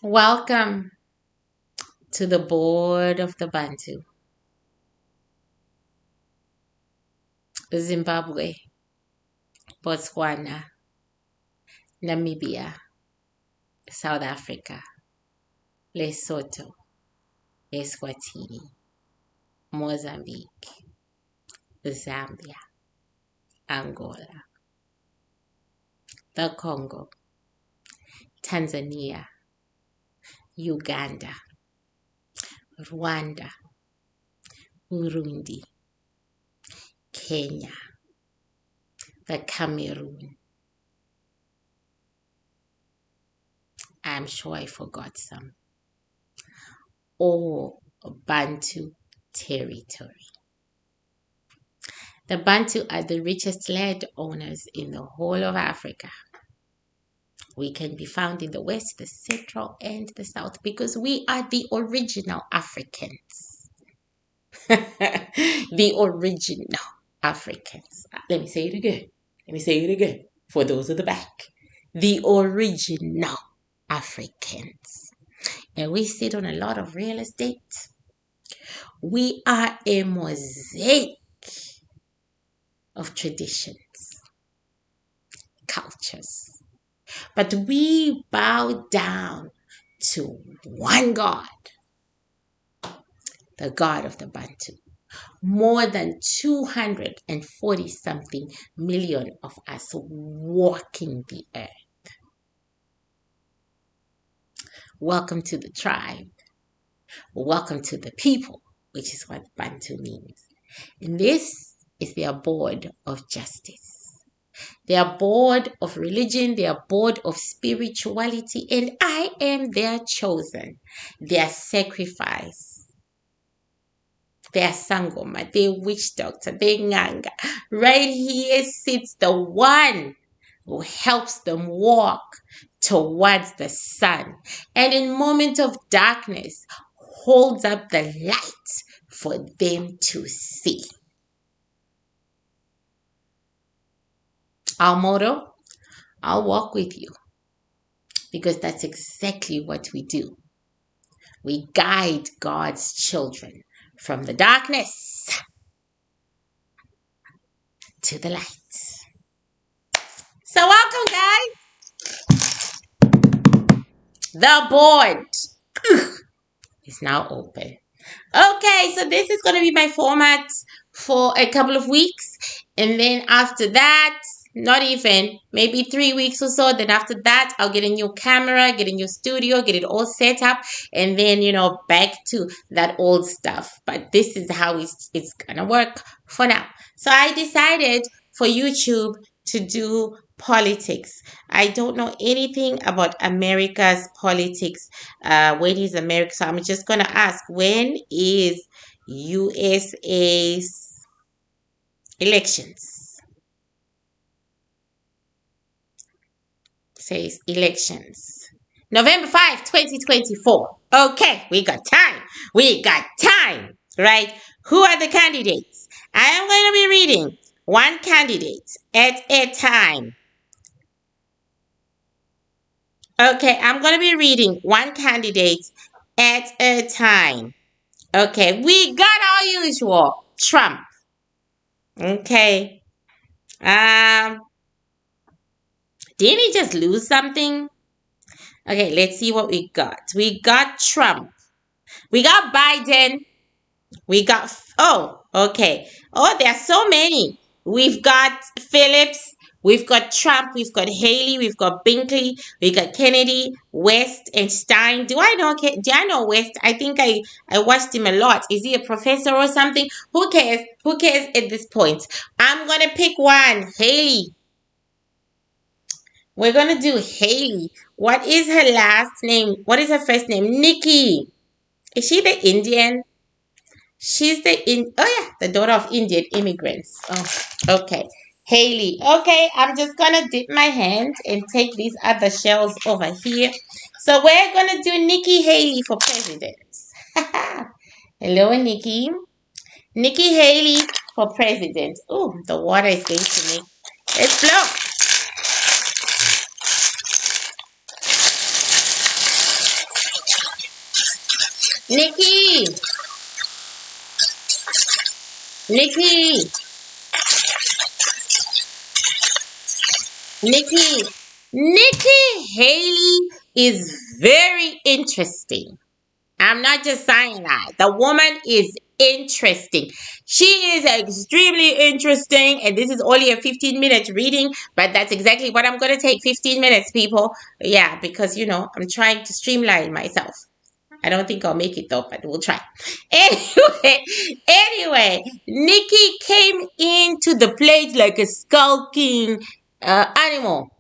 Welcome to the board of the Bantu, Zimbabwe, Botswana, Namibia, South Africa, Lesotho, Eswatini, Mozambique, Zambia, Angola, the Congo, Tanzania, Uganda, Rwanda, Burundi, Kenya, the Cameroon. I'm sure I forgot some. All Bantu territory. The Bantu are the richest landowners in the whole of Africa. We can be found in the west, the central, and the south because we are the original Africans. The original Africans. Let me say it again. For those at the back. The original Africans. And we sit on a lot of real estate. We are a mosaic of traditions, cultures. But we bow down to one God, the God of the Bantu. More than 240 something million of us walking the earth. Welcome to the tribe. Welcome to the people, which is what Bantu means. And this is their board of justice. Their board of religion, their board of spirituality, and I am their chosen, their sacrifice, their sangoma, their witch doctor, their nganga. Right here sits the one who helps them walk towards the sun, and in moment of darkness holds up the light for them to see. Our motto, I'll walk with you, because that's exactly what we do. We guide God's children from the darkness to the light. So welcome, guys. The board is now open. Okay, so this is going to be my format for a couple of weeks. And then after that, not even, maybe 3 weeks or so. Then after that, I'll get a new camera, get a new studio, get it all set up. And then, back to that old stuff. But this is how it's going to work for now. So I decided for YouTube to do politics. I don't know anything about America's politics. When is America? So I'm just going to ask, when is USA's elections? Says elections. November 5, 2024. Okay, we got time. Right? Who are the candidates? I am going to be reading one candidate at a time. Okay, I'm going to be reading one candidate at a time. Okay, we got our usual Trump. Okay. Didn't he just lose something? Okay, let's see what we got. We got Trump. We got Biden. We got, okay. Oh, there are so many. We've got Phillips. We've got Trump. We've got Haley. We've got Binkley. We got Kennedy, West, and Stein. Do I know West? I think I watched him a lot. Is he a professor or something? Who cares? Who cares at this point? I'm going to pick one. Haley. We're going to do Haley. What is her last name? What is her first name? Nikki. Is she the Indian? She's the daughter of Indian immigrants. Oh, okay. Haley. Okay, I'm just going to dip my hand and take these other shells over here. So we're going to do Nikki Haley for president. Hello, Nikki. Nikki Haley for president. Oh, the water is going to make it flow. Nikki, Nikki, Nikki, Nikki Haley is very interesting. I'm not just saying that. The woman is interesting. She is extremely interesting, and this is only a 15-minute reading, but that's exactly what I'm going to take 15 minutes, people. Yeah, because, I'm trying to streamline myself. I don't think I'll make it though, but we'll try. Anyway, Nikki came into the place like a skulking animal.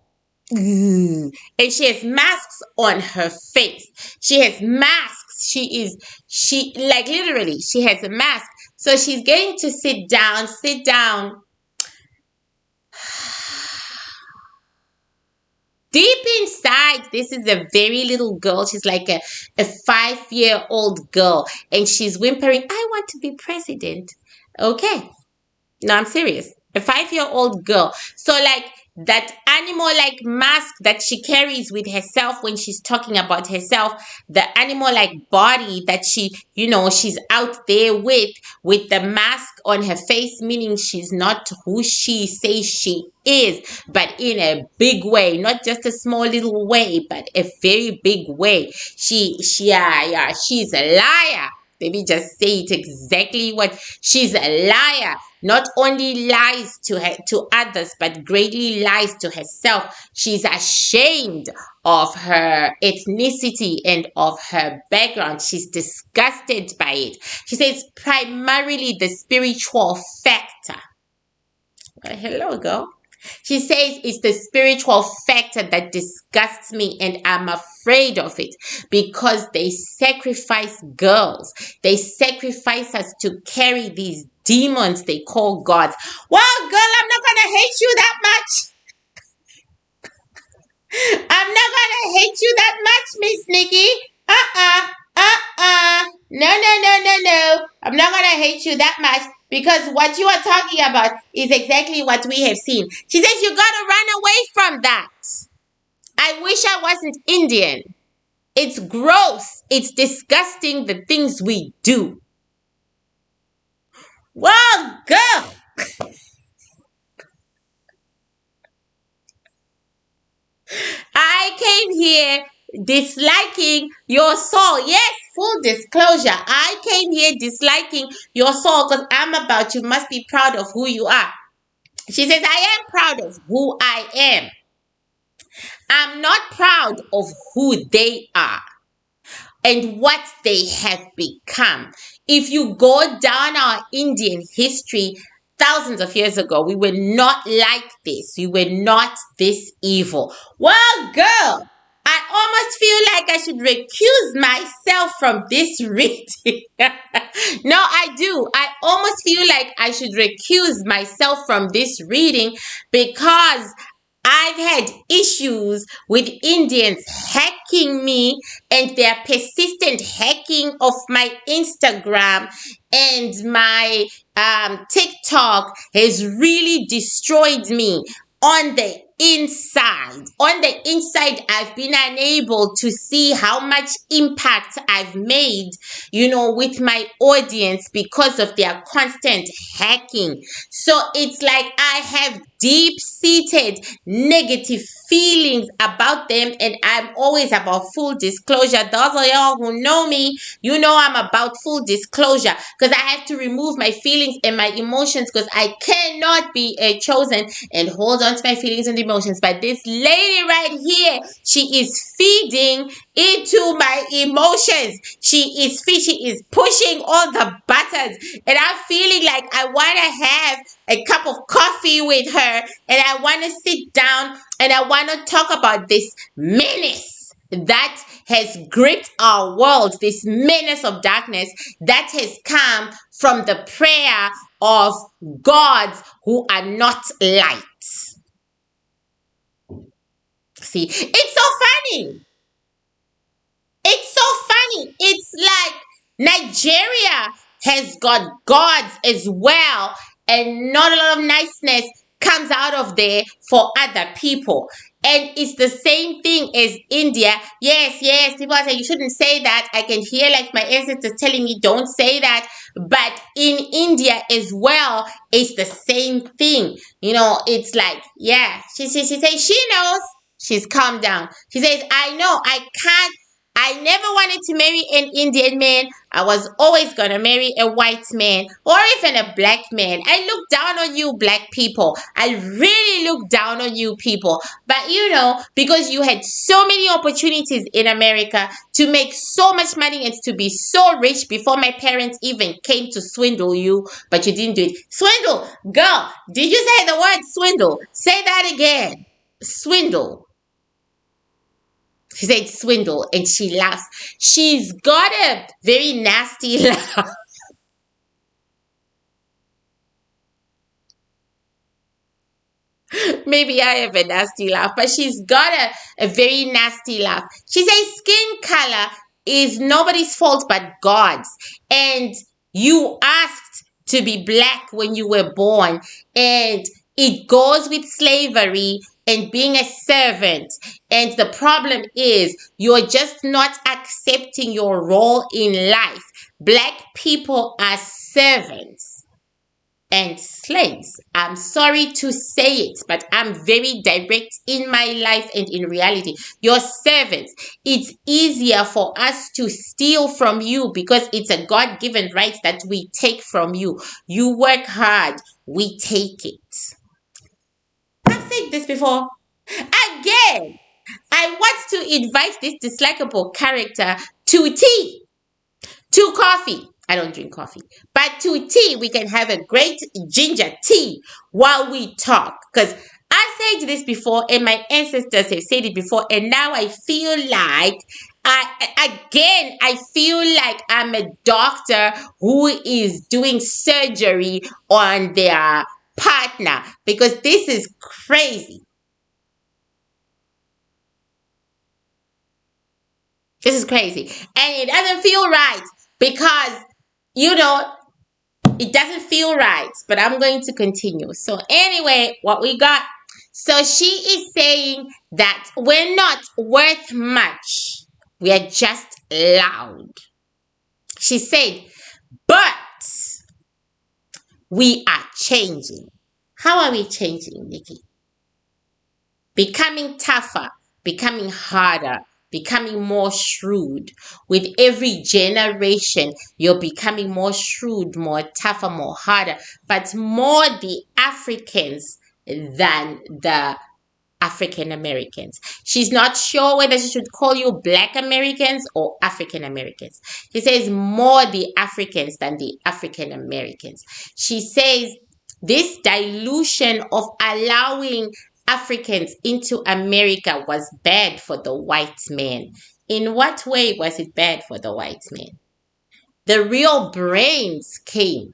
And she has masks on her face. She has masks. She like literally, she has a mask. So she's going to sit down. Deep inside, this is a very little girl. She's like a 5-year-old girl. And she's whimpering, I want to be president. Okay. No, I'm serious. A 5-year-old girl. So, like, that animal like mask that she carries with herself when she's talking about herself, the animal like body that she's out there with the mask on her face, meaning she's not who she says she is, but in a big way, not just a small little way, but a very big way. She's a liar. Let me just say it exactly what she's a liar. Not only lies to others, but greatly lies to herself. She's ashamed of her ethnicity and of her background. She's disgusted by it. She says primarily the spiritual factor. Well, hello, girl. She says it's the spiritual factor that disgusts me, and I'm afraid of it because they sacrifice girls. They sacrifice us to carry these demons they call gods. Well, girl, I'm not going to hate you that much. I'm not going to hate you that much, Miss Nikki. No. I'm not going to hate you that much because what you are talking about is exactly what we have seen. She says you got to run away from that. I wish I wasn't Indian. It's gross. It's disgusting, the things we do. Well, girl. I came here disliking your soul. Yes, full disclosure. I came here disliking your soul because I'm about you must be proud of who you are. She says, I am proud of who I am. I'm not proud of who they are and what they have become. If you go down our Indian history, thousands of years ago, we were not like this. We were not this evil. Well, girl, I almost feel like I should recuse myself from this reading. No, I do. I almost feel like I should recuse myself from this reading because I've had issues with Indians hacking me and their persistent hacking of my Instagram and my TikTok has really destroyed me on the inside. On the inside, I've been unable to see how much impact I've made, with my audience because of their constant hacking. So it's like I have deep-seated negative feelings about them, and I'm always about full disclosure. Those of y'all who know me, I'm about full disclosure because I have to remove my feelings and my emotions because I cannot be chosen and hold on to my feelings and emotions. But this lady right here, she is feeding into my emotions. She is pushing all the buttons, and I'm feeling like I want to have a cup of coffee with her, and I want to sit down and I want to talk about this menace that has gripped our world, this menace of darkness that has come from the prayer of gods who are not light. See, it's so funny. It's so funny. It's like Nigeria has got gods as well, and not a lot of niceness comes out of there for other people. And it's the same thing as India. Yes, yes, people are saying you shouldn't say that. I can hear like my ancestors telling me don't say that. But in India as well, it's the same thing. It's like, yeah, she says she knows. She's calmed down. She says, I know, I never wanted to marry an Indian man. I was always gonna marry a white man or even a black man. I look down on you, black people. I really look down on you people. But because you had so many opportunities in America to make so much money and to be so rich before my parents even came to swindle you, but you didn't do it. Swindle, girl, did you say the word swindle? Say that again. Swindle. She said swindle and she laughs. She's got a very nasty laugh. Maybe I have a nasty laugh, but she's got a very nasty laugh. She says skin color is nobody's fault but God's. And you asked to be black when you were born. And it goes with slavery and being a servant. And the problem is you're just not accepting your role in life. Black people are servants and slaves. I'm sorry to say it, but I'm very direct in my life and in reality. Your servants. It's easier for us to steal from you because it's a God-given right that we take from you. You work hard, we take it. I've said this before. Again, I want to invite this dislikable character to tea. To coffee. I don't drink coffee. But to tea, we can have a great ginger tea while we talk. Because I said this before and my ancestors have said it before. And now I feel like, I feel like I'm a doctor who is doing surgery on their partner. Because this is crazy. This is crazy. And it doesn't feel right because, it doesn't feel right. But I'm going to continue. So anyway, what we got. So she is saying that we're not worth much. We are just loud. She said, but we are changing. How are we changing, Nikki? Becoming tougher, becoming harder, becoming more shrewd. With every generation, you're becoming more shrewd, more tougher, more harder, but more the Africans than the African Americans. She's not sure whether she should call you Black Americans or African Americans. She says more the Africans than the African Americans. She says this dilution of allowing Africans into America was bad for the white man. In what way was it bad for the white man? The real brains came.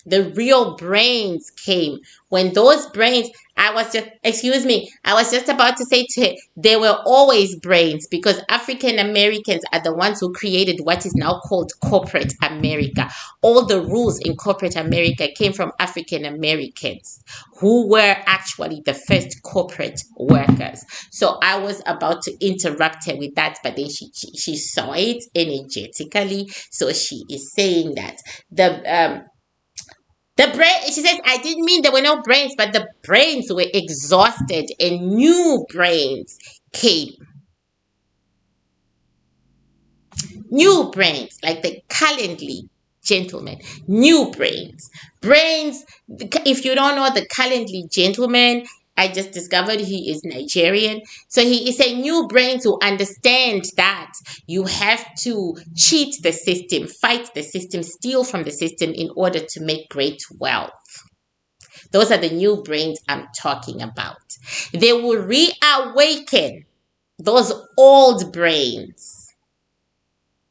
The real brains came. When those brains, I was just about to say to her, they were always brains because African Americans are the ones who created what is now called corporate America. All the rules in corporate America came from African Americans who were actually the first corporate workers. So I was about to interrupt her with that, but then she saw it energetically. So she is saying that the brain, she says, I didn't mean there were no brains, but the brains were exhausted and new brains came. New brains, like the Calendly gentleman. New brains. Brains, if you don't know the Calendly gentleman, I just discovered he is Nigerian. So he is saying new brains who understand that you have to cheat the system, fight the system, steal from the system in order to make great wealth. Those are the new brains I'm talking about. They will reawaken those old brains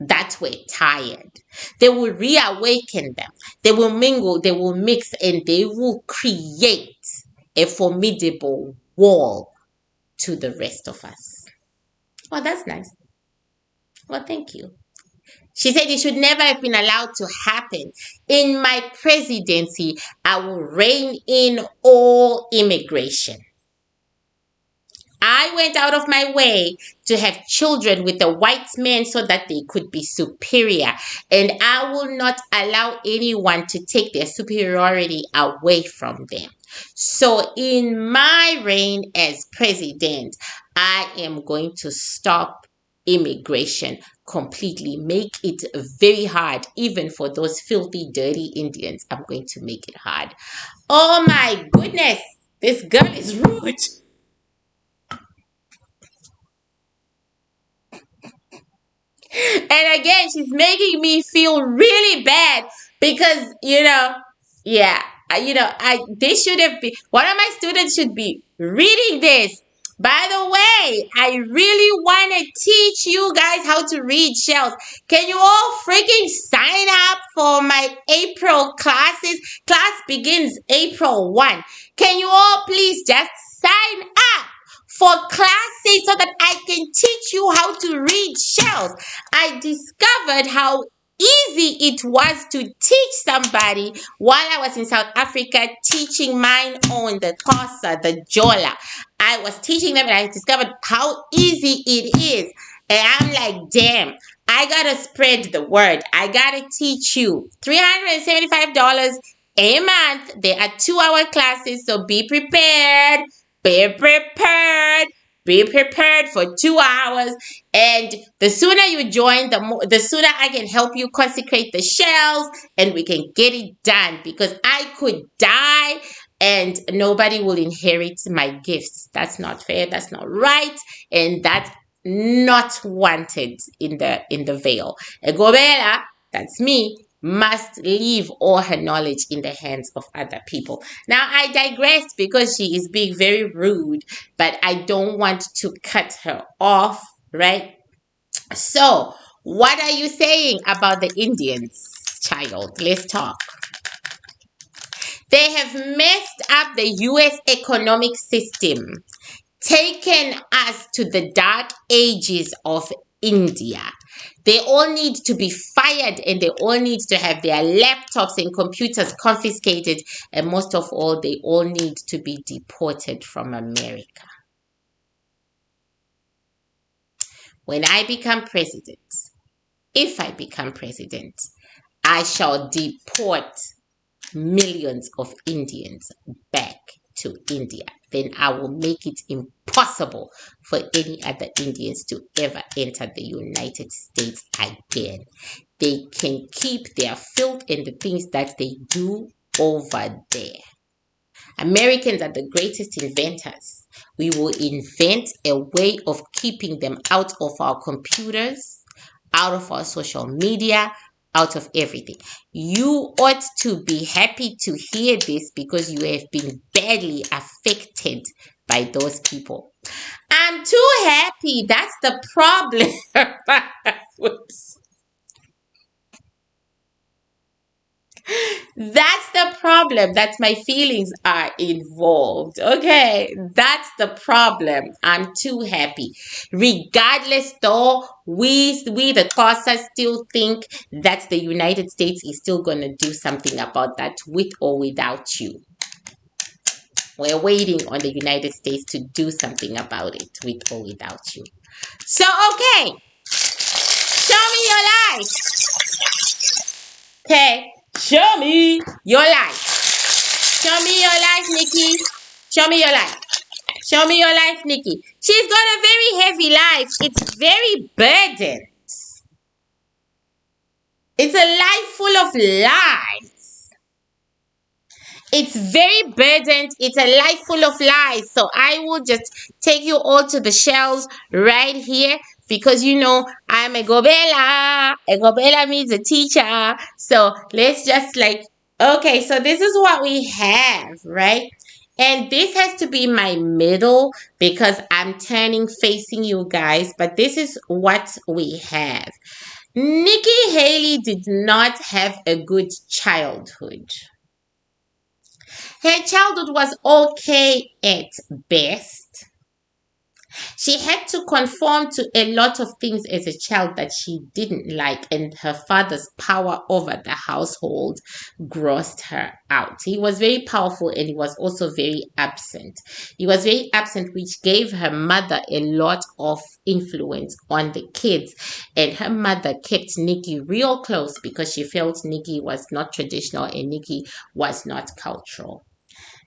that were tired. They will reawaken them. They will mingle, they will mix, and they will create a formidable wall to the rest of us. Well, that's nice. Well, thank you. She said it should never have been allowed to happen. In my presidency, I will rein in all immigration. I went out of my way to have children with the white men so that they could be superior. And I will not allow anyone to take their superiority away from them. So, in my reign as president, I am going to stop immigration completely, make it very hard, even for those filthy, dirty Indians. I'm going to make it hard. Oh my goodness, this girl is rude. And again, she's making me feel really bad because, yeah, they should have been, one of my students should be reading this. By the way, I really want to teach you guys how to read shells. Can you all freaking sign up for my April classes? Class begins April 1. Can you all please just sign up for classes so that I can teach you how to read shells? I discovered how easy it was to teach somebody while I was in South Africa teaching mine on the Xhosa, the Jola. I was teaching them and I discovered how easy it is. And I'm like, damn, I gotta spread the word. I gotta teach you. $375 a month. They are 2-hour classes, so be prepared. Be prepared. Be prepared for 2 hours. And the sooner you join, the sooner I can help you consecrate the shells and we can get it done, because I could die and nobody will inherit my gifts. That's not fair. That's not right. And that's not wanted in the veil. Egobela, that's me, must leave all her knowledge in the hands of other people. Now, I digress because she is being very rude, but I don't want to cut her off, right? So, what are you saying about the Indians, child? Let's talk. They have messed up the US economic system, taken us to the dark ages of India. They all need to be fired and they all need to have their laptops and computers confiscated. And most of all, they all need to be deported from America. When I become president, if I become president, I shall deport millions of Indians back to India. Then I will make it impossible for any other Indians to ever enter the United States again. They can keep their filth and the things that they do over there. Americans are the greatest inventors. We will invent a way of keeping them out of our computers, out of our social media, out of everything. You ought to be happy to hear this because you have been badly affected by those people. I'm too happy. That's the problem. Whoops. That's the problem. That's my feelings are involved. Okay, that's the problem. I'm too happy. Regardless, though, we the Xhosa still think that the United States is still gonna do something about that, with or without you. We're waiting on the United States to do something about it, with or without you. So, okay, show me your life. Okay, show me your life. Show me your life, Nikki. Show me your life. Show me your life, Nikki. She's got a very heavy life. It's very burdened. It's a life full of lies. It's very burdened. It's a life full of lies. So I will just take you all to the shelves right here, because I'm a Gobela. A Gobela means a teacher. So let's just okay, so this is what we have, right? And this has to be my middle because I'm turning facing you guys. But this is what we have. Nikki Haley did not have a good childhood. Her childhood was okay at best. She had to conform to a lot of things as a child that she didn't like, and her father's power over the household grossed her out. He was very powerful and he was also very absent. He was very absent, which gave her mother a lot of influence on the kids. And her mother kept Nikki real close because she felt Nikki was not traditional and Nikki was not cultural.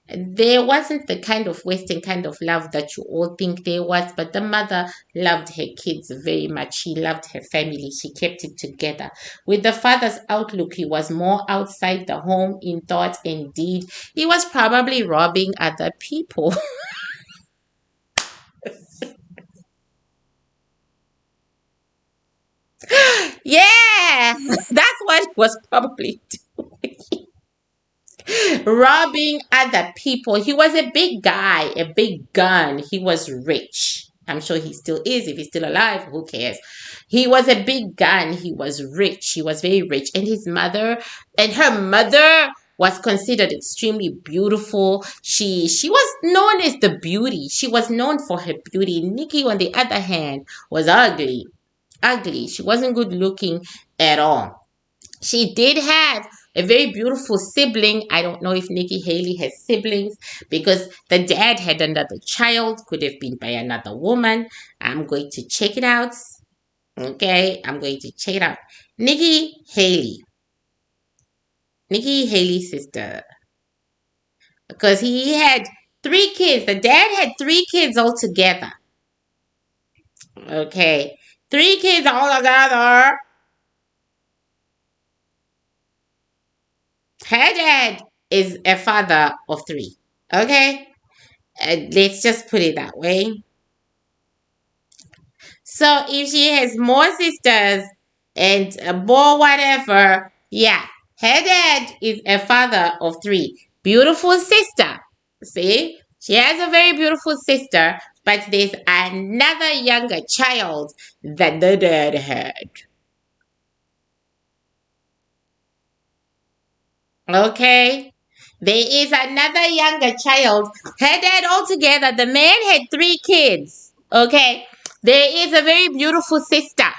There wasn't the kind of Western kind of love that you all think there was, but the mother loved her kids very much. She loved her family. She kept it together. With the father's outlook, he was more outside the home in thought and deed. He was probably robbing other people. Yeah, that's what he was probably robbing other people. He was a big guy, a big gun. He was rich. I'm sure he still is. If he's still alive, who cares? He was a big gun. He was rich. He was very rich. And his mother and her mother was considered extremely beautiful. She was known as the beauty. She was known for her beauty. Nikki, on the other hand, was ugly. Ugly. She wasn't good looking at all. She did have a very beautiful sibling. I don't know if Nikki Haley has siblings because the dad had another child, could have been by another woman. I'm going to check it out. Okay, I'm going to check it out. Nikki Haley. Nikki Haley's sister. Because he had 3 kids. The dad had 3 kids altogether. Okay. 3 kids altogether. Her dad is a father of 3. Okay? Let's just put it that way. So if she has more sisters and more whatever, yeah, her dad is a father of 3. Beautiful sister. See? She has a very beautiful sister, but there's another younger child that the dad had. Okay? There is another younger child. Her dad altogether, the man had 3 kids. Okay? There is a very beautiful sister.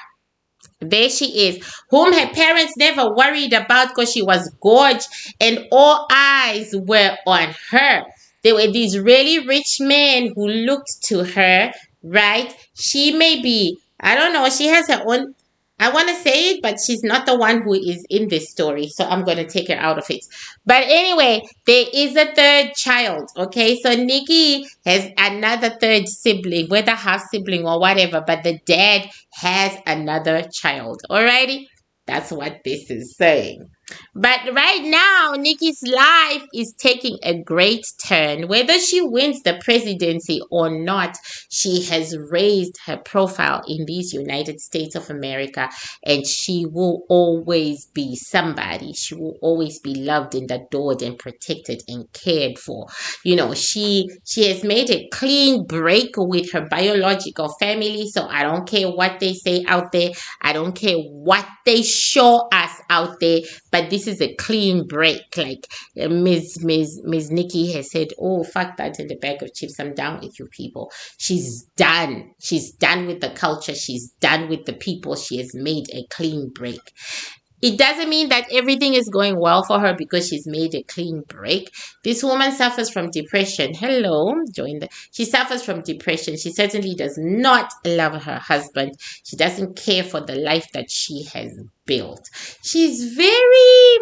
There she is, whom her parents never worried about because she was gorgeous and all eyes were on her. There were these really rich men who looked to her, right? She may be, I don't know, she has her own. I want to say it, but she's not the one who is in this story, so I'm going to take her out of it. But anyway, there is a third child, okay? So Nikki has another third sibling, whether half sibling or whatever, but the dad has another child, alrighty? That's what this is saying. But right now, Nikki's life is taking a great turn. Whether she wins the presidency or not, she has raised her profile in these United States of America, and she will always be somebody. She will always be loved and adored and protected and cared for. You know, she has made a clean break with her biological family, so I don't care what they say out there. I don't care what they show us out there, but this is a clean break. Like Miss Nikki has said, oh, fuck that in the bag of chips. I'm done with you people. She's done. She's done with the culture. She's done with the people. She has made a clean break. It doesn't mean that everything is going well for her because she's made a clean break. This woman suffers from depression. Hello, she suffers from depression. She certainly does not love her husband. She doesn't care for the life that she has built. She's very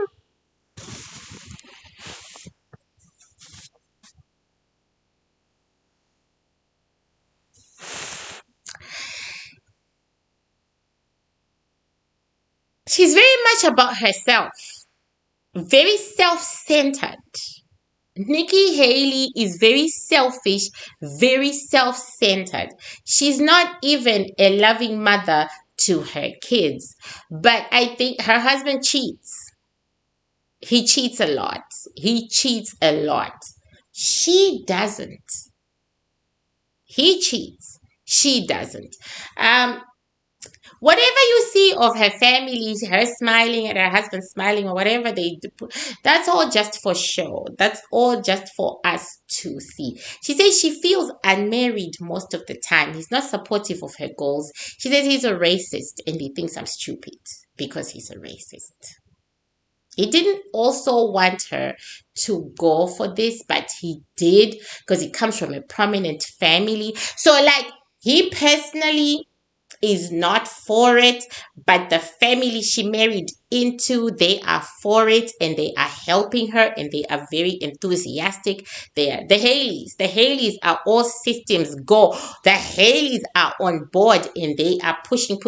much about herself. Very self-centered. Nikki Haley is very selfish, very self-centered. She's not even a loving mother to her kids. But I think her husband cheats. He cheats a lot. He cheats a lot. She doesn't. He cheats. She doesn't. Whatever you see of her family, her smiling and her husband smiling or whatever they do, that's all just for show. That's all just for us to see. She says she feels unmarried most of the time. He's not supportive of her goals. She says he's a racist and he thinks I'm stupid because he's a racist. He didn't also want her to go for this, but he did because he comes from a prominent family. So, like, he personally is not for it, but the family she married into, they are for it and they are helping her and they are very enthusiastic. They are the Haleys. The Haleys are all systems go. The Haleys are on board and they are pushing.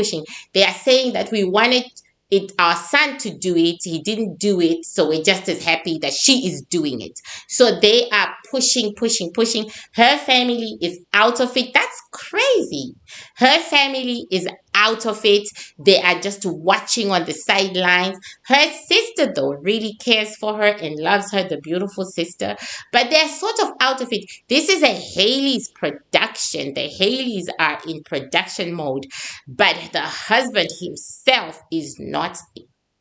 They are saying that we wanted our son to do it. He didn't do it, so we're just as happy that she is doing it. So they are pushing. Her family is out of it. That's crazy. Her family is out of it. They are just watching on the sidelines. Her sister, though, really cares for her and loves her, the beautiful sister. But they're sort of out of it. This is a Haley's production. The Haleys are in production mode. But the husband himself is not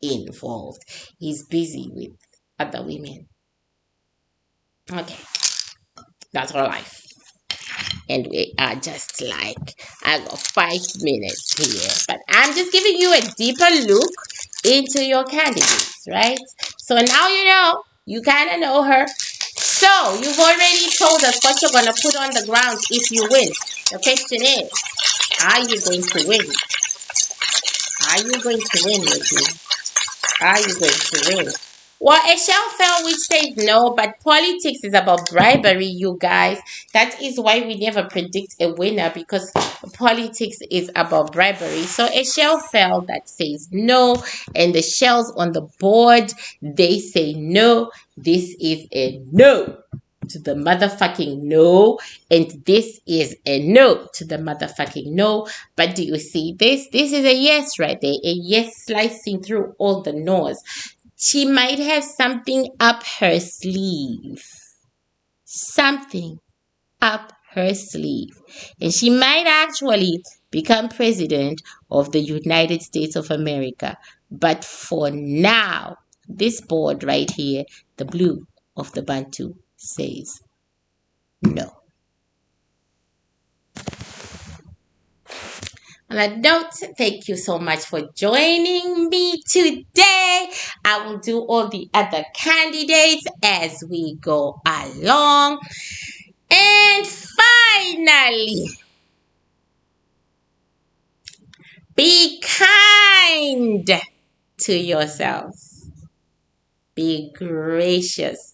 involved. He's busy with other women. Okay, that's her life. And we are just like, I got 5 minutes here, but I'm just giving you a deeper look into your candidates, right? So now you know, you kind of know her. So you've already told us what you're going to put on the ground if you win. The question is, are you going to win? Are you going to win with me? Are you going to win? Well, a shell fell which says no, but politics is about bribery, you guys. That is why we never predict a winner, because politics is about bribery. So a shell fell that says no, and the shells on the board, they say no. This is a no to the motherfucking no, and this is a no to the motherfucking no. But do you see this? This is a yes right there, a yes slicing through all the no's. She might have something up her sleeve. Something up her sleeve. And she might actually become president of the United States of America. But for now, this board right here, the blue of the Bantu, says no. On that note, thank you so much for joining me today. I will do all the other candidates as we go along. And finally, be kind to yourselves. Be gracious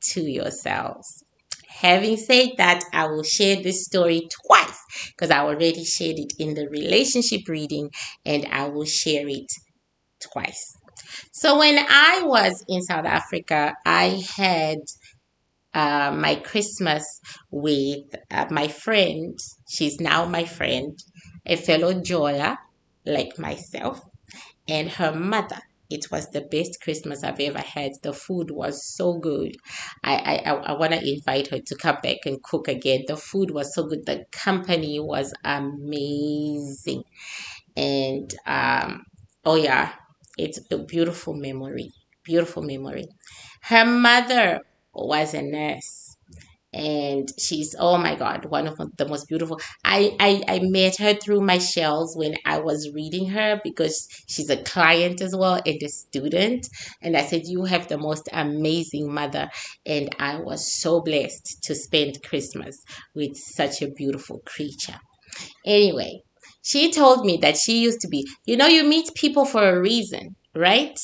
to yourselves. Having said that, I will share this story twice because I already shared it in the relationship reading, and I will share it twice. So when I was in South Africa, I had my Christmas with my friend. She's now my friend, a fellow Jola like myself, and her mother. It was the best Christmas I've ever had. The food was so good. I want to invite her to come back and cook again. The food was so good. The company was amazing. And oh yeah, it's a beautiful memory. Beautiful memory. Her mother was a nurse, and she's, oh my god, one of the most beautiful. I met her through my shells when I was reading her, because she's a client as well and a student, and I said, you have the most amazing mother. And I was so blessed to spend Christmas with such a beautiful creature. Anyway, she told me that she used to be, you meet people for a reason, right?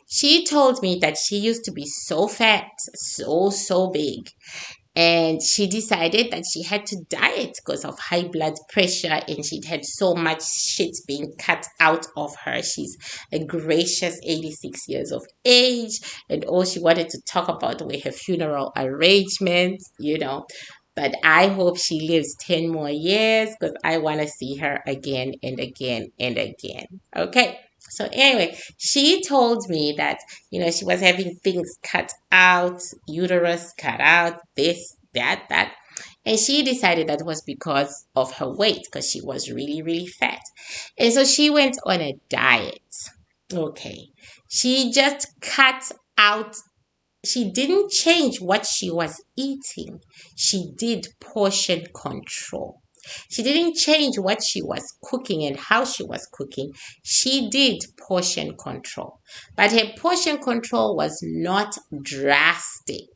She told me that she used to be so fat, so big, and she decided that she had to diet because of high blood pressure, and she'd had so much shit being cut out of her. She's a gracious 86 years of age, and all she wanted to talk about were her funeral arrangements. But I hope she lives 10 more years, because I want to see her again and again and again. Okay. So anyway, she told me that, she was having things cut out, uterus cut out, this, that. And she decided that was because of her weight, because she was really, really fat. And so she went on a diet. Okay. She just cut out she didn't change what she was eating. She did portion control. She didn't change what she was cooking and how she was cooking. She did portion control. But her portion control was not drastic.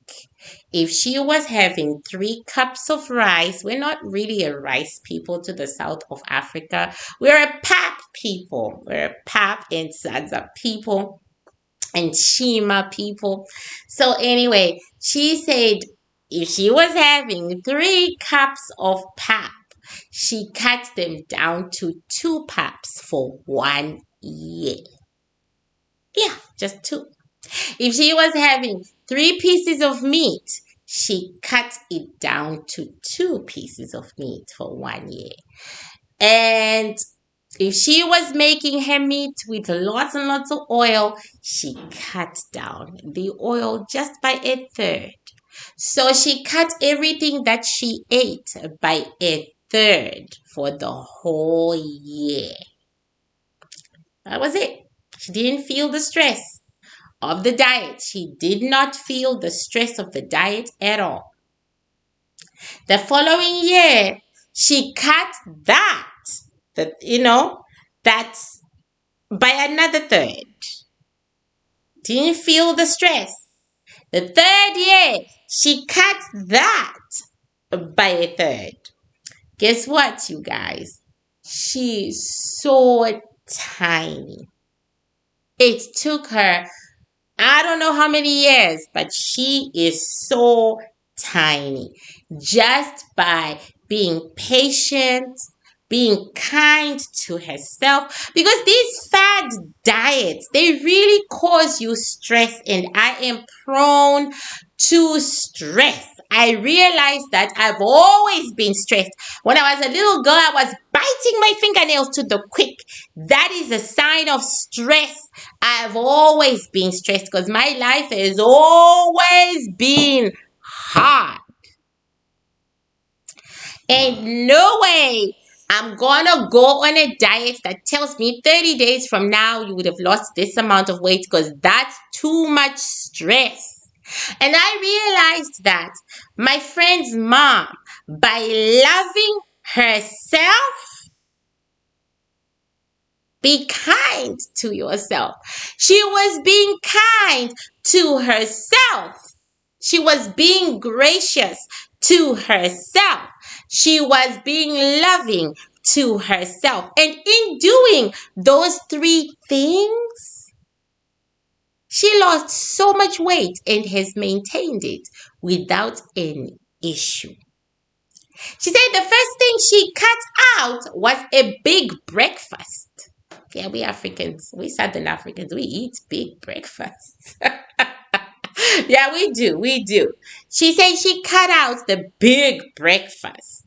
If she was having 3 cups of rice, we're not really a rice people to the south of Africa. We're a pap people. We're a pap and sadza people and Shima people. So anyway, she said if she was having 3 cups of pap, she cut them down to 2 paps for 1 year. Yeah, just 2. If she was having 3 pieces of meat, she cut it down to 2 pieces of meat for 1 year. And if she was making her meat with lots and lots of oil, she cut down the oil just by 1/3. So she cut everything that she ate by 1/3 for the whole year. That was it. She didn't feel the stress of the diet. She did not feel the stress of the diet at all. The following year, she cut that's by another 1/3. Didn't feel the stress. The 3rd year, she cut that by 1/3. Guess what, you guys? She's so tiny. It took her, I don't know how many years, but she is so tiny. Just by being patient, being kind to herself, because these fad diets, they really cause you stress, and I am prone to stress. I realized that I've always been stressed. When I was a little girl, I was biting my fingernails to the quick. That is a sign of stress. I've always been stressed because my life has always been hard. Ain't no way I'm gonna go on a diet that tells me 30 days from now you would have lost this amount of weight, because that's too much stress. And I realized that my friend's mom, by loving herself, be kind to yourself. She was being kind to herself. She was being gracious to herself. She was being loving to herself. And in doing those 3 things, she lost so much weight and has maintained it without any issue. She said the first thing she cut out was a big breakfast. Yeah, we Africans, we Southern Africans, we eat big breakfasts. Yeah, we do. She said she cut out the big breakfast.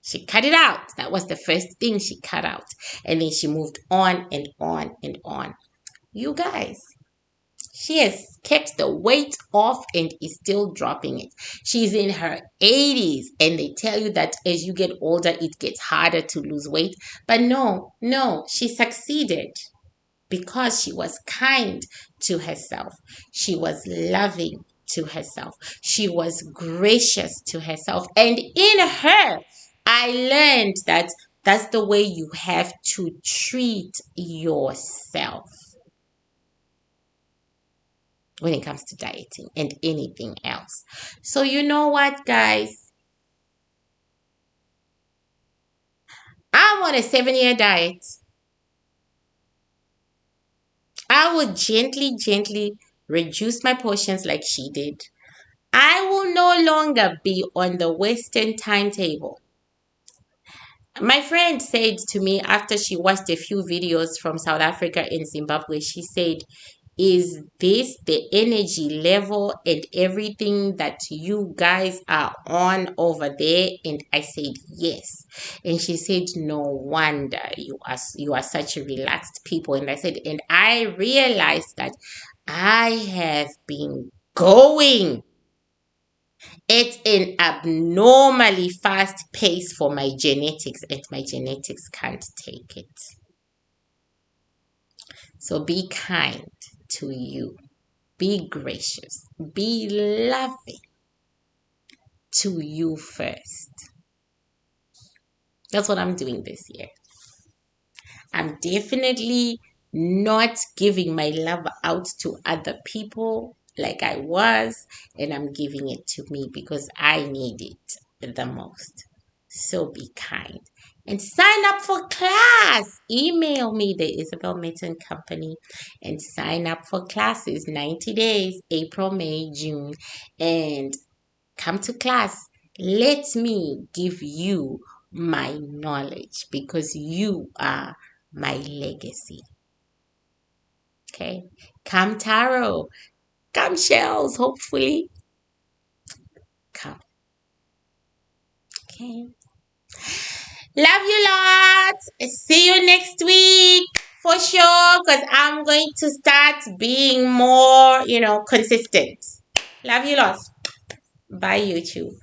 She cut it out. That was the first thing she cut out. And then she moved on and on and on. You guys, she has kept the weight off and is still dropping it. She's in her 80s, and they tell you that as you get older, it gets harder to lose weight. But no, she succeeded because she was kind to herself. She was loving to herself. She was gracious to herself. And in her, I learned that that's the way you have to treat yourself when it comes to dieting and anything else. So you know what, guys? I'm on a 7-year diet. I will gently reduce my portions like she did. I will no longer be on the Western timetable. My friend said to me after she watched a few videos from South Africa and Zimbabwe, she said, is this the energy level and everything that you guys are on over there? And I said, yes. And she said, no wonder you are such a relaxed people. And I said, and I realized that I have been going at an abnormally fast pace for my genetics, and my genetics can't take it. So be kind to you. be gracious, be loving to you first. That's what I'm doing this year. I'm definitely not giving my love out to other people like I was, and I'm giving it to me because I need it the most. So be kind and sign up for class. Email me, the Isabel Mitten Company, and sign up for classes. 90 days, April, May, June, and come to class. Let me give you my knowledge because you are my legacy. Okay? Come tarot. Come shells, hopefully. Come. Okay. Love you lots. See you next week for sure because I'm going to start being more, consistent. Love you lots. Bye, YouTube.